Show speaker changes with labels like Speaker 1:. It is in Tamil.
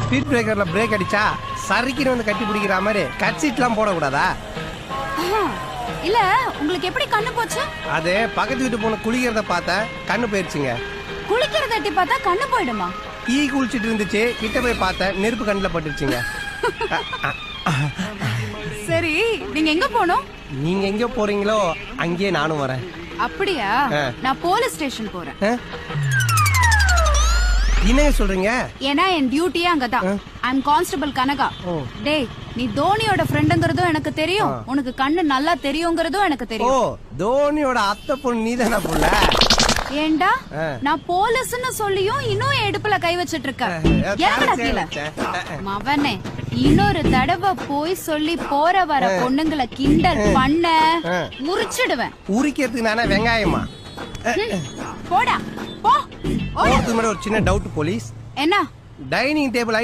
Speaker 1: ஸ்பீட் பிரேக்கர்ல பிரேக் அடிச்சா சறுக்கின்னு வந்து கட்டி பிடிக்கிற மாதிரி கட் சீட்லாம் போடக்கூடாதா?
Speaker 2: இல்ல உங்களுக்கு எப்படி கண்ணு போச்சு?
Speaker 1: அது பக்கத்து வீட்டு பொண்ணு குளிக்கிறத பார்த்தா கண்ணு போயிடுச்சுங்க.
Speaker 2: குளிக்கிறத எட்டி பார்த்தா கண்ணு போயிடுமா?
Speaker 1: ஈ குளிச்சிட்டு இருந்துச்சு, கிட்ட போய் பார்த்தா நெருப்பு கண்ணுல பட்டுருச்சுங்க.
Speaker 2: சரி, நீங்க எங்க போகணும்?
Speaker 1: நீங்க எங்க போறீங்களோ அங்கேயே நானும் வரேன்.
Speaker 2: அப்படியா? நான் போலீஸ் ஸ்டேஷன் போறேன்.
Speaker 1: என்னங்க சொல்றீங்க?
Speaker 2: ஏன்னா என் டியூட்டியே அங்கதான். ஐ அம் கான்ஸ்டபிள் கனகா. டேய், நீ தோனியோட ஃப்ரெண்டுங்கிறதும் எனக்கு தெரியும், உனக்கு கண்ணு நல்லா தெரியுங்கிறதும் எனக்கு தெரியும்.
Speaker 1: ஓ, தோனியோட அத்தை பொண்ணு நீதானா புள்ள?
Speaker 2: ஏண்டா நான் போலீஸ்னு சொல்லியும் இன்னும் எடுப்புல கை வச்சிட்டு இருக்க. மவனே, இன்னொரு தடவை போய் சொல்லி போற வர பொண்ணுங்களை கிண்டல் பண்ண முறிச்சிடுவேன்.
Speaker 1: உரிக்கிறதுக்கு நானே வெங்காயமா?
Speaker 2: போடா போ.
Speaker 1: ஒரு சின்ன டவுட் போலீஸ்.
Speaker 2: என்ன?
Speaker 1: Dining table